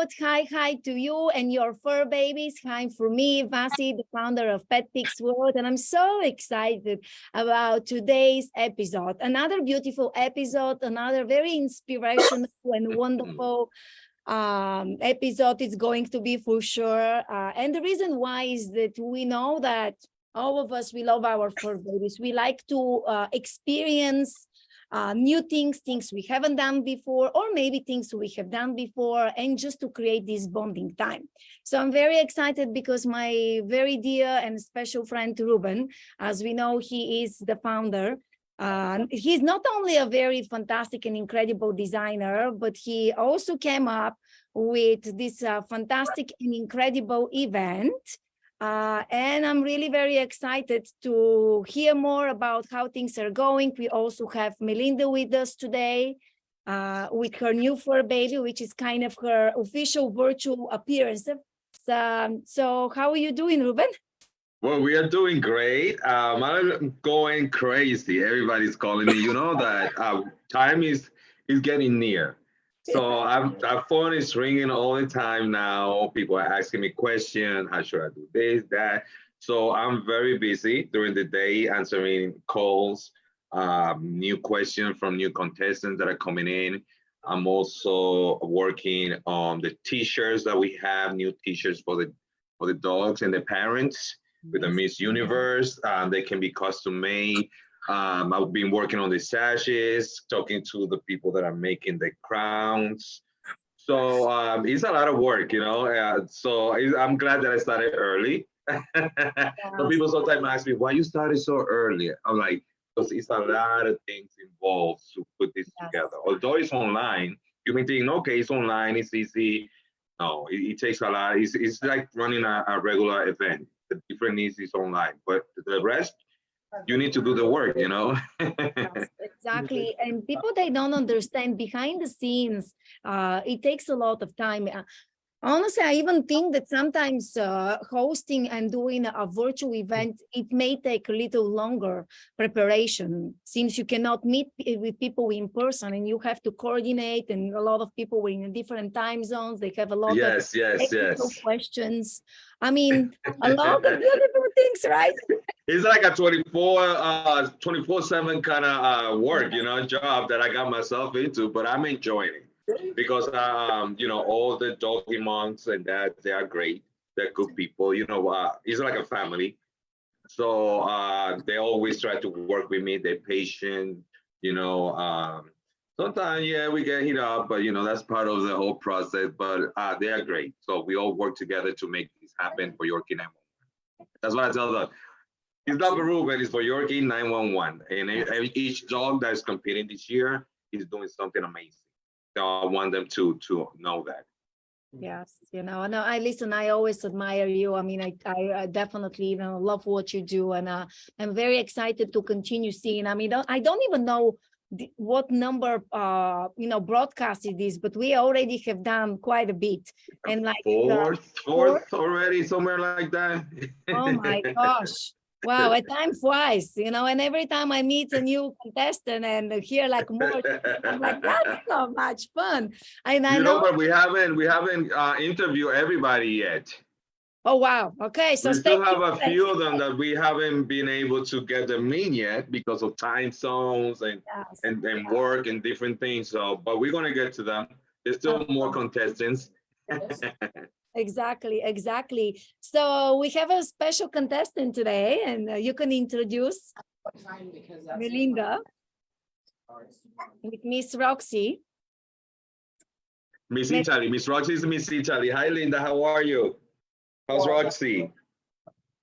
out. Hi to you and your fur babies. Hi from me, Vasi, the founder of Pet Pics World. And I'm so excited about today's episode. Another beautiful episode, another very inspirational and wonderful episode it's going to be for sure. And the reason why is that we know that all of us, we love our fur babies. We like to experience new things we haven't done before, or maybe things we have done before, and just to create this bonding time. So I'm very excited because my very dear and special friend Ruben, as we know, he is the founder. He's not only a very fantastic and incredible designer, but he also came up with this fantastic and incredible event. And I'm really very excited to hear more about how things are going. We also have Melinda with us today with her new fur baby, which is kind of her official virtual appearance. So how are you doing, Ruben? Well, we are doing great. I'm going crazy. Everybody's calling me. You know that time is getting near. So our phone is ringing all the time now. People are asking me questions. How should I do this, that? So I'm very busy during the day answering calls, new questions from new contestants that are coming in. I'm also working on the T-shirts that we have, new T-shirts for the dogs and the parents with the MISS Universe. They can be custom made. I've been working on the sashes, talking to the people that are making the crowns. So it's a lot of work, you know. I'm glad that I started early. So people sometimes ask me, why you started so early? I'm like, because it's a lot of things involved to put this together. Although it's online, you may think, okay, it's online, it's easy. No, it takes a lot. It's like running a regular event. The difference is it's online, but the rest, you need to do the work, you know. Yes, exactly. And people, they don't understand behind the scenes, it takes a lot of time. Honestly, I even think that sometimes hosting and doing a virtual event, it may take a little longer preparation, since you cannot meet with people in person and you have to coordinate, and a lot of people were in different time zones. They have a lot of technical questions. I mean, a lot of beautiful things, right? It's like a 24/7 kind of work, you know, job that I got myself into, but I'm enjoying it. Because you know, all the doggy moms and dads, they are great. They're good people. You know, it's like a family. So they always try to work with me. They're patient. You know, sometimes we get hit up, but you know that's part of the whole process. But they are great. So we all work together to make this happen for Yorkie 911. That's what I tell them. It's not for Ruben. It's for Yorkie 911. And each dog that's competing this year is doing something amazing. So I want them to know that. Yes, you know, no, I always admire you. I mean, I definitely, you know, love what you do, and I'm very excited to continue seeing. I mean, I don't even know what number, you know, broadcast it is, but we already have done quite a bit, and like fourth already, somewhere like that. Oh my gosh. Wow, a time flies, you know, and every time I meet a new contestant and hear like more, I'm like, that's so much fun. And I know, but we haven't interviewed everybody yet. Oh, wow. Okay, so we still have a few of them that we haven't been able to get them in yet because of time zones and work and different things. So, but we're gonna get to them. There's still more contestants. Exactly. So we have a special contestant today, and you can introduce Melinda with Miss Roxy. Miss Italy. Miss Roxy is Miss Italy. Hi, Linda. How are you? How's Roxy?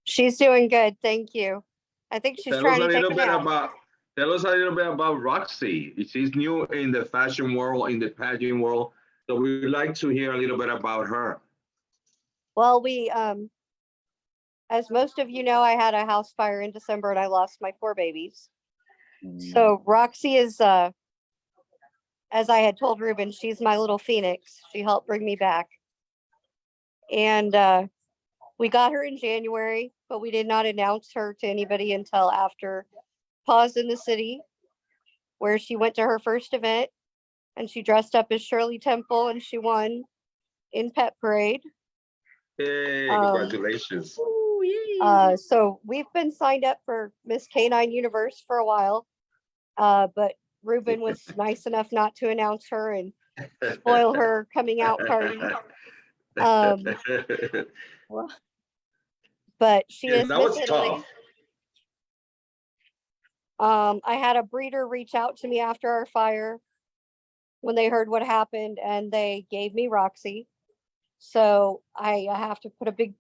She's doing good. Thank you. I think she's trying to take a nap. Tell us a little bit about Roxy. She's new in the fashion world, in the pageant world. So we'd like to hear a little bit about her. Well, as most of you know, I had a house fire in December and I lost my 4 babies. So Roxy is, as I had told Ruben, she's my little phoenix. She helped bring me back. And we got her in January, but we did not announce her to anybody until after Paws in the City, where she went to her first event and she dressed up as Shirley Temple and she won. in Pet Parade. Hey, congratulations. Oh, yay. So we've been signed up for Miss Canine Universe for a while, but Ruben was nice enough not to announce her and spoil her coming out party. Well, But she Yeah, is that Miss was Italy. tough. I had a breeder reach out to me after our fire when they heard what happened, and they gave me Roxy. So I have to put a big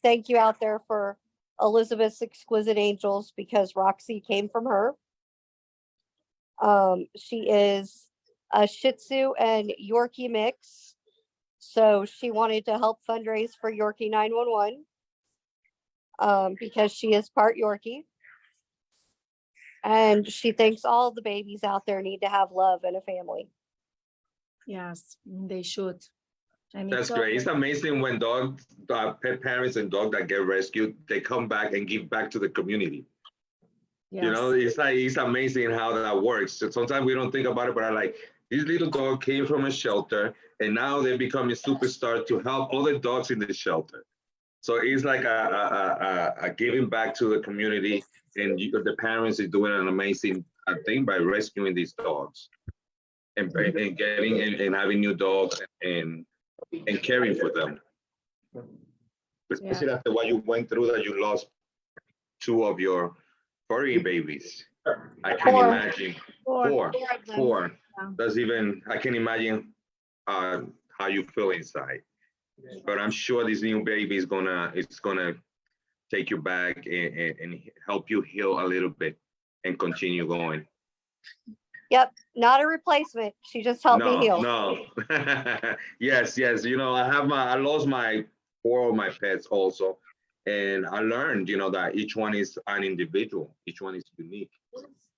thank you out there for Elizabeth's Exquisite Angels, because Roxy came from her. She is a Shih Tzu and Yorkie mix. So she wanted to help fundraise for Yorkie 911, because she is part Yorkie. And she thinks all the babies out there need to have love and a family. yes, they should. And That's it's great. It's always, amazing when dogs, pet parents and dogs that get rescued, they come back and give back to the community. You know, yes, it's like, it's amazing how that works. So sometimes we don't think about it, but I like, this little dog came from a shelter and now they become a superstar to help other dogs in the shelter. So it's like a giving back to the community, and the parents are doing an amazing thing by rescuing these dogs and getting and having new dogs and caring for them. Especially after what you went through, that you lost two of your furry babies. I can Four. imagine. Four. of them. Four. Yeah. That's even, I can imagine how you feel inside. But I'm sure this new baby is gonna take you back and help you heal a little bit and continue going. Yep, not a replacement. She just helped me heal. No. Yes. You know, I lost my four of my pets also. And I learned, you know, that each one is an individual, each one is unique,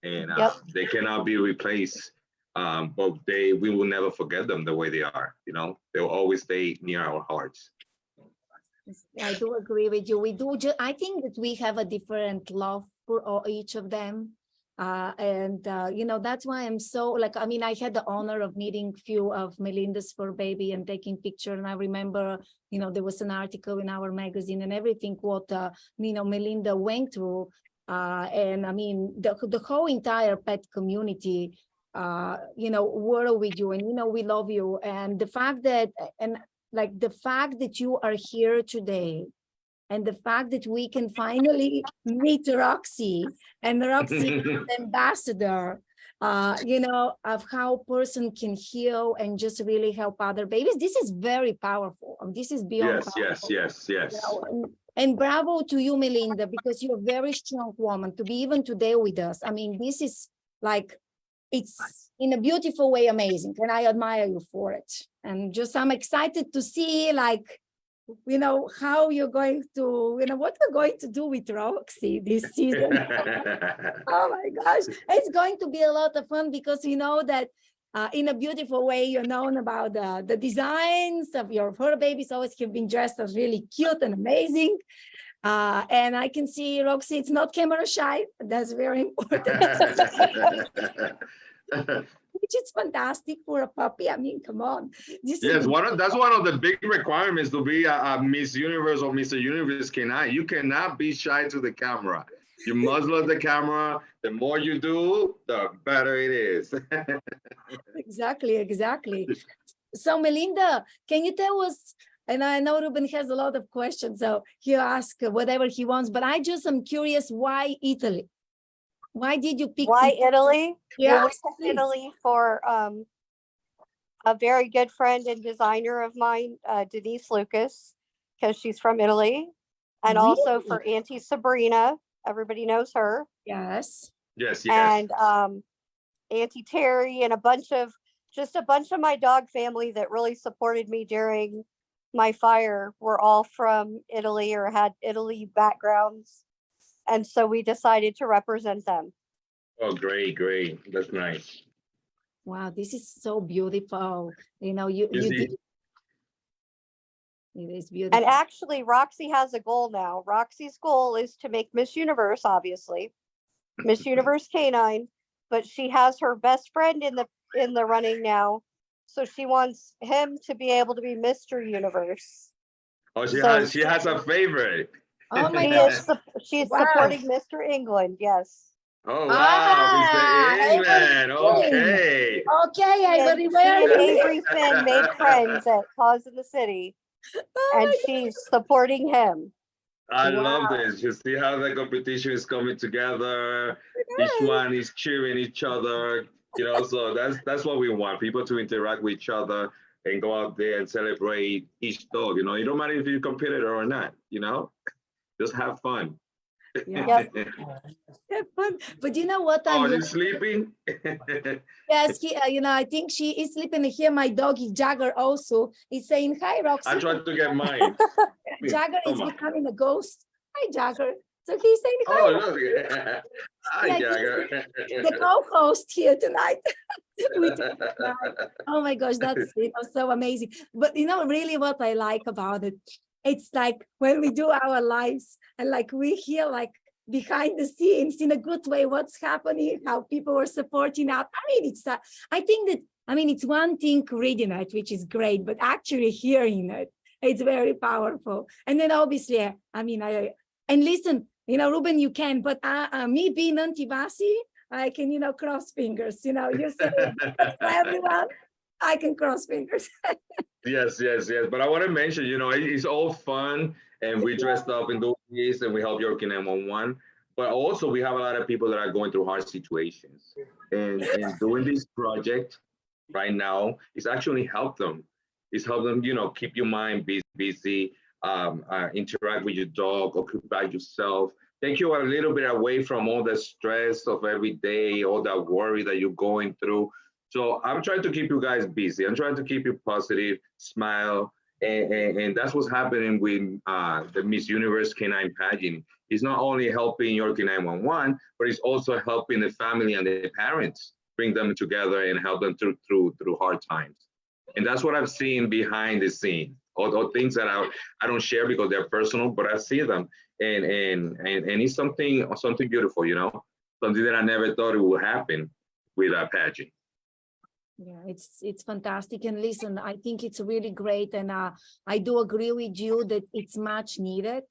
and Yep. they cannot be replaced. But we will never forget them the way they are. You know, they'll always stay near our hearts. I do agree with you. We do. I think that we have a different love for each of them. You know, that's why I'm so like, I mean, I had the honor of meeting few of Melinda's fur baby and taking picture. And I remember, you know, there was an article in our magazine and everything what, you know, Melinda went through. And I mean, the whole entire pet community, you know, were with you, and, you know, we love you. And the fact that, and like the fact that you are here today, and the fact that we can finally meet Roxy, and Roxy is the ambassador, you know, of how a person can heal and just really help other babies. This is very powerful. This is beyond powerful. Yes. You know, and bravo to you, Melinda, because you're a very strong woman to be even today with us. I mean, this is like, it's in a beautiful way amazing, and I admire you for it. And just I'm excited to see, like, you know, how you're going to, you know, what you're going to do with Roxy this season. Oh my gosh, it's going to be a lot of fun, because you know that in a beautiful way, you're known about the designs of your fur babies always have been dressed as really cute and amazing. And I can see Roxy, it's not camera shy. That's very important. Which is fantastic for a puppy. I mean, come on. This Yes, is that's one of the big requirements to be a Miss Universe or Mr. Universe Canine. You cannot be shy to the camera. You must love the camera. The more you do, the better it is. exactly. So Melinda, can you tell us, and I know Ruben has a lot of questions, so he'll ask whatever he wants, but I just am curious, why Italy? Why did you pick Why Italy? Yeah, Well, we picked Italy for a very good friend and designer of mine, Denise Lucas, because she's from Italy, and also for Auntie Sabrina. Everybody knows her. Yes. Yes. And Auntie Terry, and a bunch of my dog family that really supported me during my fire were all from Italy or had Italy backgrounds. And so we decided to represent them. Oh, great. That's nice. Wow, this is so beautiful. You know, you did. It is beautiful. And actually, Roxy has a goal now. Roxy's goal is to make Miss Universe, obviously, Miss Universe Canine, but she has her best friend in the running now So she wants him to be able to be Mr. Universe. Oh, So she has a favorite. Oh my She gosh. is she's Wow. supporting Mr. England. Yes. Oh wow, Ah, Mr. England. everything. Okay. Okay, I She everywhere. and Avery Finn made friends at Cause in the City, Oh and my she's supporting him. I love Wow. this. You see how the competition is coming together. Each God. one is cheering each other. So that's what we want. People to interact with each other and go out there and celebrate each dog. It don't matter if you're a competitor or not. Just have fun. Yeah. Yep. Have fun. But you know what Oh, I'm she's sleeping. yes, I think she is sleeping here. My doggy Jagger also is saying hi, Roxy. I tried to get mine. Jagger is Come on. becoming a ghost. Hi, Jagger. So he's saying hi. Oh, Roxy. look. Hi, Yeah, he's Jagger. the co-host here tonight. Oh my gosh, that's so amazing. But really what I like about it, it's like when we do our lives and like we hear like behind the scenes in a good way what's happening, how people are supporting out. I think that it's one thing reading it, which is great, but actually hearing it, it's very powerful. And then obviously, and listen, Ruben, you can, but me being Auntie Vasi, I can, cross fingers, you say for everyone, I can cross fingers. Yes. But I want to mention, it's all fun and we dressed up in those days and we help Yorkie 911. But also we have a lot of people that are going through hard situations. And doing this project right now is actually help them. It's help them, keep your mind busy, interact with your dog, occupy yourself, take you a little bit away from all the stress of every day, all that worry that you're going through. So I'm trying to keep you guys busy. I'm trying to keep you positive, smile, and that's what's happening with the Miss Universe Canine pageant. It's not only helping Yorkie 911, but it's also helping the family and the parents bring them together and help them through hard times. And that's what I've seen behind the scene. All things that I don't share because they're personal, but I see them, and it's something beautiful, something that I never thought it would happen with a pageant. Yeah, it's fantastic. And listen, I think it's really great. And I do agree with you that it's much needed.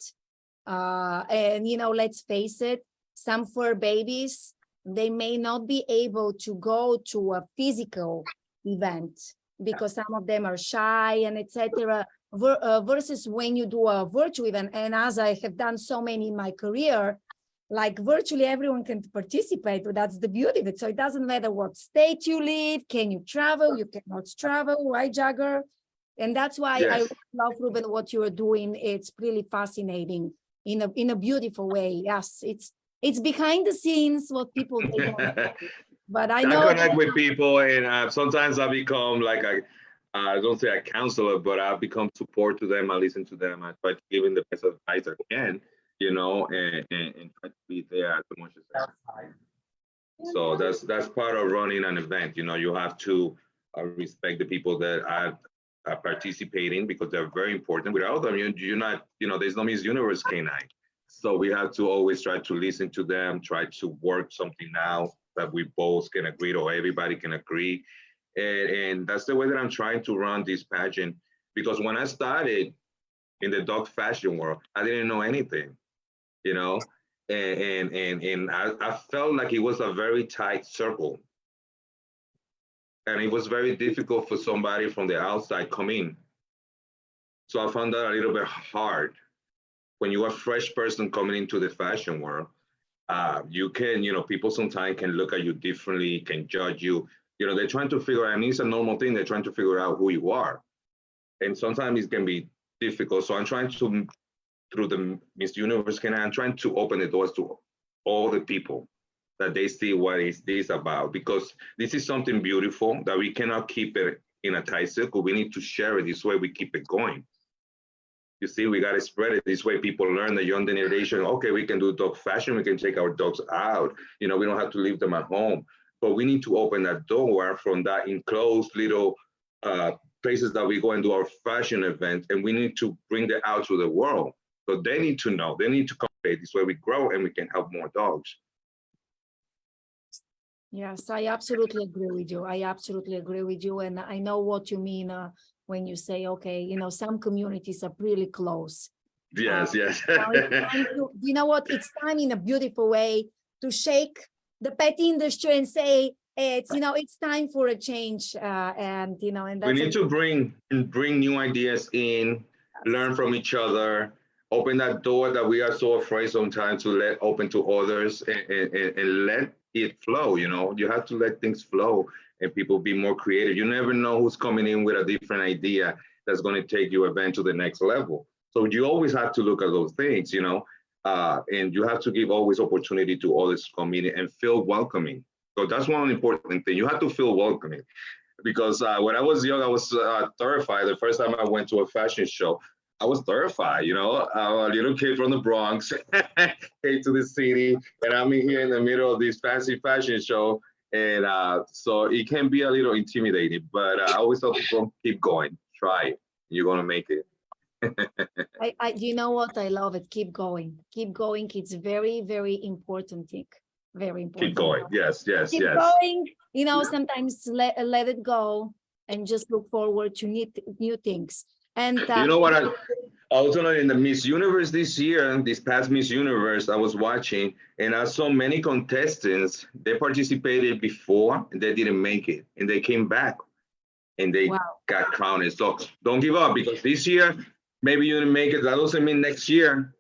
And, let's face it, some fur babies, they may not be able to go to a physical event because some of them are shy and etc. Versus when you do a virtual event. And as I have done so many in my career, like virtually everyone can participate. That's the beauty of it. So it doesn't matter what state you live. Can you travel? You cannot travel, right, Jagger? And that's why I Yes. love, Ruben, what you are doing. It's really fascinating in a beautiful way. Yes, it's behind the scenes what people they don't. But I know connect with people, and sometimes I become like I don't say a counselor, but I become support to them. I listen to them. I try to give them the best advice I can, and try to be there as much as I can. So that's part of running an event. You have to respect the people that are participating because they're very important. Without them, you're not. There's no Miss Universe Canine. So we have to always try to listen to them, try to work something out that we both can agree or everybody can agree. And that's the way that I'm trying to run this pageant. Because when I started in the dog fashion world, I didn't know anything, and I felt like it was a very tight circle. And it was very difficult for somebody from the outside come in. So I found that a little bit hard when you're a fresh person coming into the fashion world. You can, people sometimes can look at you differently, can judge you. They're trying to figure out, and it's a normal thing, they're trying to figure out who you are. And sometimes it can be difficult. So I'm trying to, through the Miss Universe, I'm trying to open the doors to all the people that they see what is this about. Because this is something beautiful that we cannot keep it in a tight circle. We need to share it. This way we keep it going. You see, we got to spread it. This way people learn, the young generation, okay, we can do dog fashion. We can take our dogs out. We don't have to leave them at home. But we need to open that door from that enclosed little places that we go and do our fashion events. And we need to bring that out to the world. So they need to know. They need to come. This way we grow and we can help more dogs. Yes, I absolutely agree with you. I absolutely agree with you. And I know what you mean when you say, okay, some communities are really close. Yes, yes. Now it's time to, you know what? It's time in a beautiful way to shake the pet industry and say, it's time for a change. And We that's need to bring new ideas in, learn from each other, open that door that we are so afraid sometimes to let open to others, and let it flow. You have to let things flow and people be more creative. You never know who's coming in with a different idea that's going to take your event to the next level. So you always have to look at those things, and you have to give always opportunity to others to come in and feel welcoming. So that's one important thing. You have to feel welcoming, because when I was young, I was terrified. The first time I went to a fashion show, I was terrified. A little kid from the Bronx came to the city, and I'm here in the middle of this fancy fashion show, and so it can be a little intimidating. But I always tell people, keep going, try it, you're gonna make it. you know what? I love it. Keep going. Keep going. It's very, very important thing. Very important. Keep going. Yes, yes, Keep yes. going. Sometimes let it go and just look forward to new things. And You know what? I was in the Miss Universe this year, this past Miss Universe, I was watching, and I saw many contestants. They participated before and they didn't make it, and they came back and they wow. got crowned. So don't give up, because this year, maybe you didn't make it. That doesn't mean next year,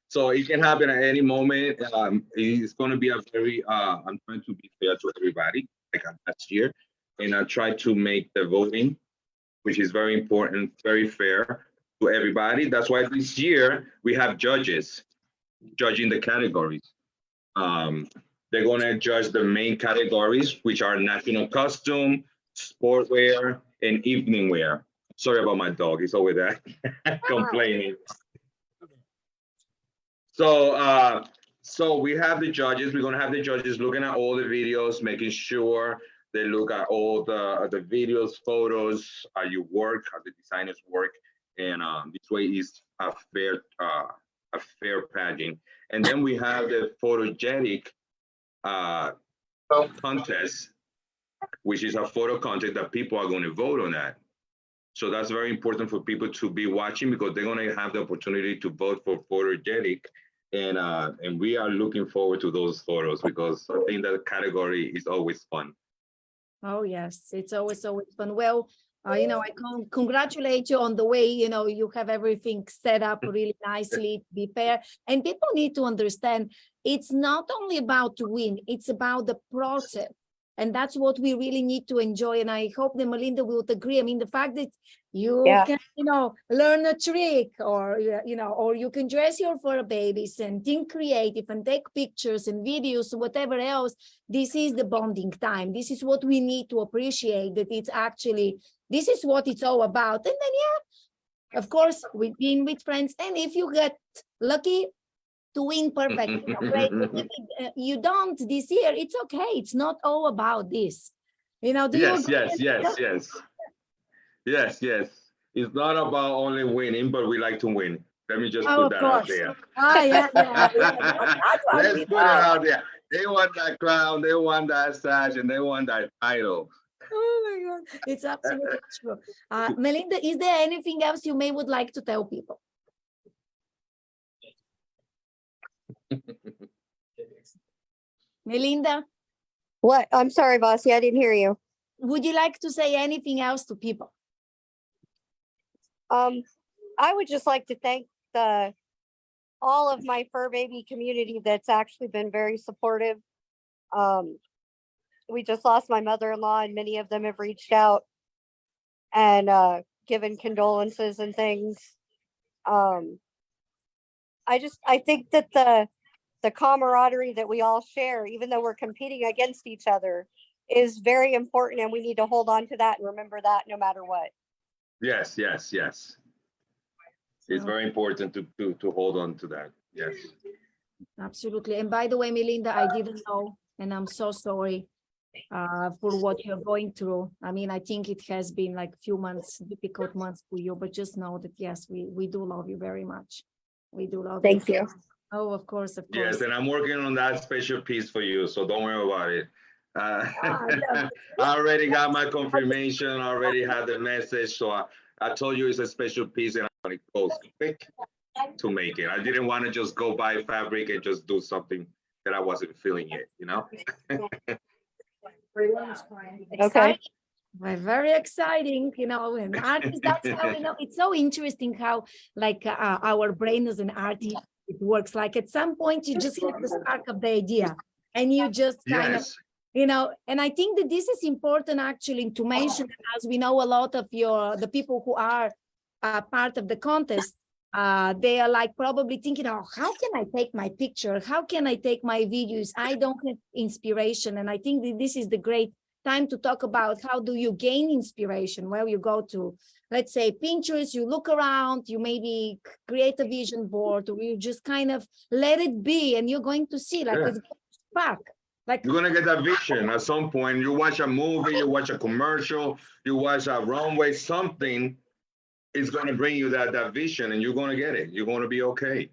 So it can happen at any moment. It's going to be a very, I'm trying to be fair to everybody, like last year. And I try to make the voting, which is very important, very fair to everybody. That's why this year we have judges judging the categories. They're going to judge the main categories, which are national costume, sportwear, and evening wear. Sorry about my dog; he's over there complaining. So we have the judges. We're going to have the judges looking at all the videos, making sure they look at all the videos, photos, how you work, how the designers work, and this way is a fair pageant. And then we have the photogenic contest, which is a photo contest that people are going to vote on that. So that's very important for people to be watching, because they're going to have the opportunity to vote for photogenic. And we are looking forward to those photos, because I think that category is always fun. Oh, yes. It's always fun. Well, I congratulate you on the way, you have everything set up really nicely, to be fair. And people need to understand it's not only about to win, it's about the process. And that's what we really need to enjoy. And I hope that Melinda will agree. I mean, the fact that you can, learn a trick, or you can dress your fur babies and think creative and take pictures and videos, whatever else. This is the bonding time. This is what we need to appreciate, that it's actually, this is what it's all about. And then, of course, we've been with friends. And if you get lucky to win, perfect, great. But if you don't this year, it's okay. It's not all about this. Yes. It's not about only winning, but we like to win. Let me just put that out there. Yeah. Let's put it out there. They want that crown, they want that sash, and they want that title. Oh my God, it's absolutely true. Melinda, is there anything else you would like to tell people? Melinda? What? I'm sorry, Bossy, I didn't hear you. Would you like to say anything else to people? I would just like to thank all of my fur baby community that's actually been very supportive. We just lost my mother-in-law, and many of them have reached out and given condolences and things. I think that the camaraderie that we all share, even though we're competing against each other, is very important, and we need to hold on to that and remember that no matter what. Yes. It's very important to hold on to that. Yes. Absolutely. And by the way, Melinda, I didn't know, and I'm so sorry for what you're going through. I mean, I think it has been like few months, difficult months for you, but just know that, yes, we do love you very much. We do love you. Thank you. Oh, of course. Yes, and I'm working on that special piece for you, so don't worry about it. I already got my confirmation. I already had the message. So I told you it's a special piece and it goes quick to make it. I didn't want to just go buy fabric and just do something that I wasn't feeling yet, you know? Okay. Very exciting, you know, and artists, that's how, you know, it's so interesting how like our brain as an artist, it works. Like at some point you just have the spark of the idea and you just kind of, Yes. you know, and I think that this is important actually to mention, as we know a lot of the people who are part of the contest, they are like probably thinking, oh, how can I take my picture? How can I take my videos? I don't have inspiration. And I think that this is the great time to talk about how do you gain inspiration. Well, you go to, let's say, Pinterest, you look around, you maybe create a vision board, or you just kind of let it be, and you're going to see like it's going to spark. Like you're gonna get that vision at some point. You watch a movie, you watch a commercial, you watch a runway, something is gonna bring you that vision, and you're gonna get it. You're gonna be okay.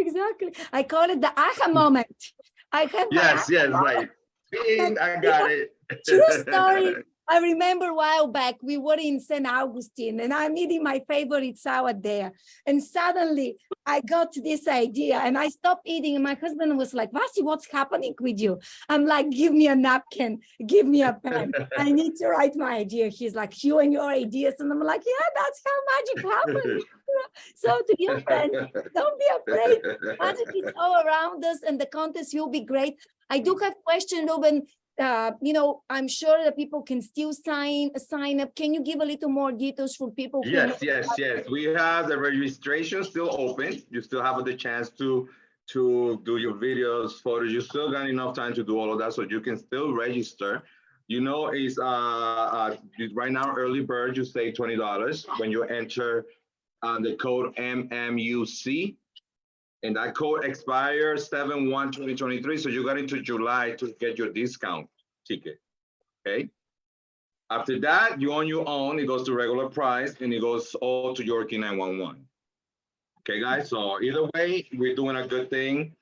exactly. I call it the aha moment. I have yes, right. I got it. True story. I remember a while back, we were in St. Augustine and I'm eating my favorite salad there. And suddenly I got this idea and I stopped eating. And my husband was like, Vasi, what's happening with you? I'm like, give me a napkin, give me a pen. I need to write my idea. He's like, you and your ideas. And I'm like, yeah, that's how magic happens. So to your friends, don't be afraid. Magic is all around us and the contest will be great. I do have a question, Ruben. You know, I'm sure that people can still sign up. Can you give a little more details for people? Yes. We have the registration still open. You still have the chance to do your videos, photos. You still got enough time to do all of that, so you can still register. You know, is right now early bird. You save $20 when you enter the code MMUC. And that code expires 7/1/2023. So you got into July to get your discount ticket. Okay. After that, you on your own. It goes to regular price and it goes all to Yorkie 911. Okay, guys. So either way, we're doing a good thing.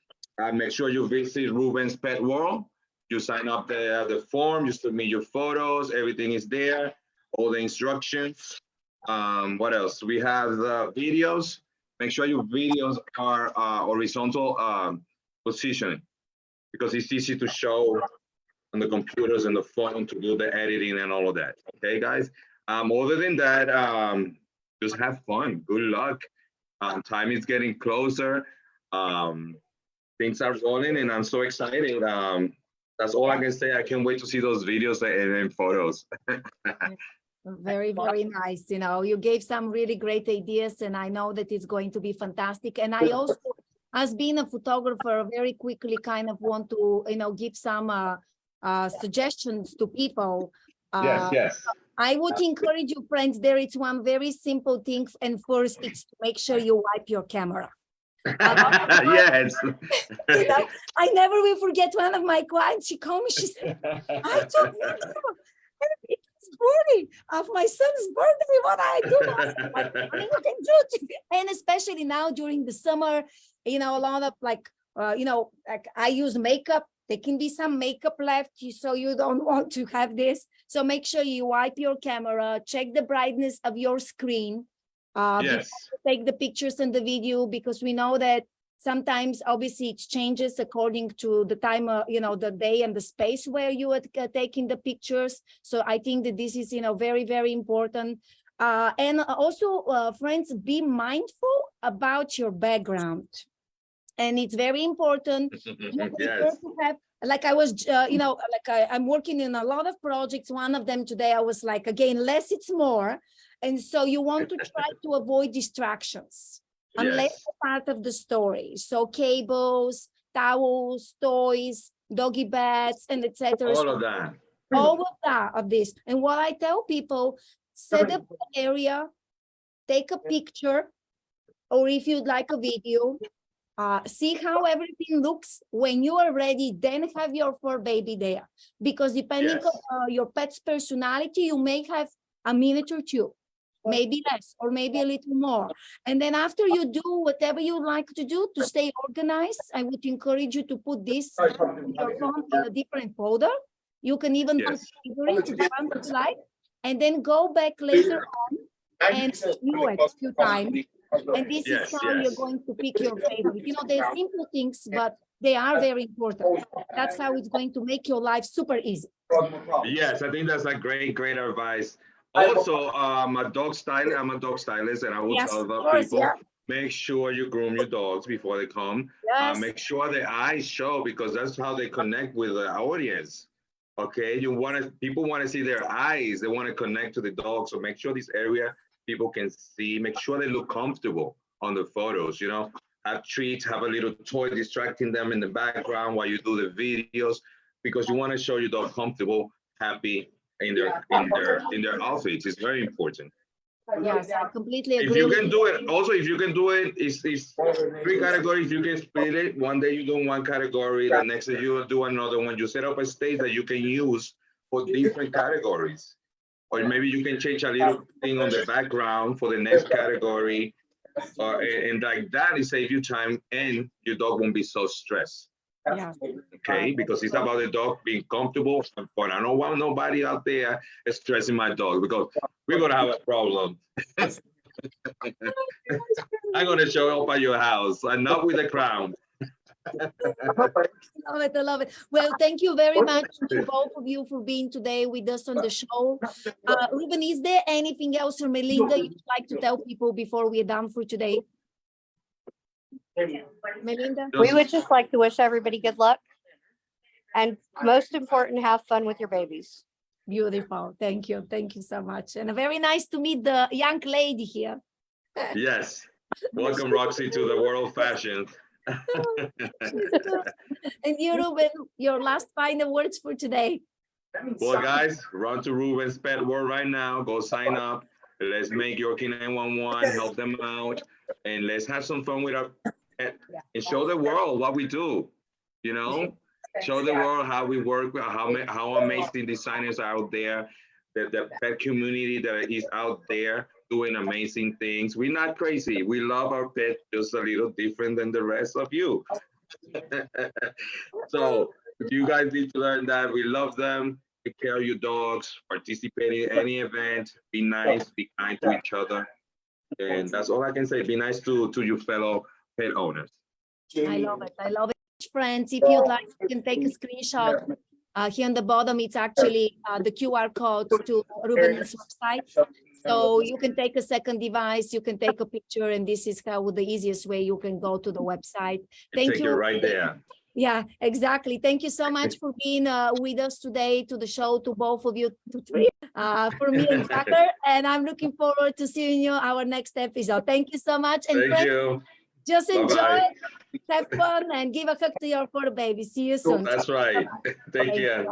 Make sure you visit Ruben's Pet World. You sign up the form. You submit your photos. Everything is there. All the instructions. What else? We have the videos. Make sure your videos are horizontal positioning because it's easy to show on the computers and the phone to do the editing and all of that. Okay, guys. Other than that, just have fun. Good luck. Time is getting closer. Things are rolling, and I'm so excited. That's all I can say. I can't wait to see those videos and photos. Very, very nice. You know, you gave some really great ideas and I know that it's going to be fantastic. And I also, as being a photographer, very quickly kind of want to, you know, give some suggestions to people. Yes. I would encourage you, friends, there is one very simple thing. And first, it's to make sure you wipe your camera. Yes. You know, I never will forget one of my clients. She called me, she said, I took it's 40 of my son's birthday. What I do? Like, you can do it. And especially now during the summer, you know, a lot of like, you know, like I use makeup. There can be some makeup left, so you don't want to have this. So make sure you wipe your camera, check the brightness of your screen. Yes. Take the pictures and the video, because we know that sometimes obviously it changes according to the time, you know, the day and the space where you are taking the pictures. So I think that this is, you know, very, very important. And also, friends, be mindful about your background. And it's very important. Yes. To have, like I was, you know, like I'm working in a lot of projects. One of them today, I was like, again, less it's more. And so you want to try to avoid distractions unless Yes. part of the story. So cables, towels, toys, doggy beds, and etc. All of that. All of that of this. And what I tell people, set up the area, take a picture, or if you'd like a video, see how everything looks. When you are ready, then have your fur baby there. Because depending Yes. on your pet's personality, you may have a minute or two. maybe less, or maybe a little more. And then after you do whatever you like to do to stay organized, I would encourage you to put this in your phone in a different folder. You can even put Yes. favorite, the one that you like, and then go back later on and review it a few times. And this is how you're going to pick your favorite. You know, they're simple things, but they are very important. That's how it's going to make your life super easy. Yes, I think that's a great advice. Also, I'm a dog stylist, and I will tell the people, make sure you groom your dogs before they come. Make sure their eyes show, because that's how they connect with the audience. Okay, people want to see their eyes. They want to connect to the dog. So make sure this area people can see. Make sure they look comfortable on the photos. You know, have treats, have a little toy distracting them in the background while you do the videos, because you want to show your dog comfortable, happy in their outfits. It's very important. Yes, I completely agree. If you can do it, also, if you can do it, it's 3 categories. You can split it. One day you do one category, the next day you do another one. You set up a stage that you can use for different categories. Or maybe you can change a little thing on the background for the next category. And like that, it saves you time and your dog won't be so stressed. Yeah. Okay, because it's about the dog being comfortable. But I don't want nobody out there stressing my dog, because we're gonna have a problem. I'm gonna show up at your house and not with a crown. I love it. Well, thank you very much to both of you for being today with us on the show. Ruben, is there anything else, or Melinda, you'd like to tell people before we're done for today? Melinda? We would just like to wish everybody good luck. And most important, have fun with your babies. Beautiful. Thank you. Thank you so much. And very nice to meet the young lady here. Yes. Welcome, Roxy, to the world of fashion. And you, Ruben, your last final words for today. Well, guys, run to Ruben's Pet World right now. Go sign up. Let's make Yorkie 911, help them out, and let's have some fun with our pet and show the world what we do. You know, show the world how we work, how amazing designers are out there, the pet community that is out there doing amazing things. We're not crazy. We love our pet just a little different than the rest of you. So you guys need to learn that we love them. Take care of your dogs, participate in any event, be nice, be kind to each other. And that's all I can say. Be nice to your fellow pet owners. I love it. I love it. Friends, if you'd like, you can take a screenshot. Here on the bottom, it's actually the QR code to Ruben's website. So you can take a second device, you can take a picture, and this is how the easiest way you can go to the website. Thank you. Right there. Yeah, exactly. Thank you so much for being with us today, to the show, to both of you, to three, for me and Tucker. And I'm looking forward to seeing you our next episode. Thank you so much. And thank you. Just enjoy, have fun, and give a hug to your fur baby. See you soon. That's right. Thank you.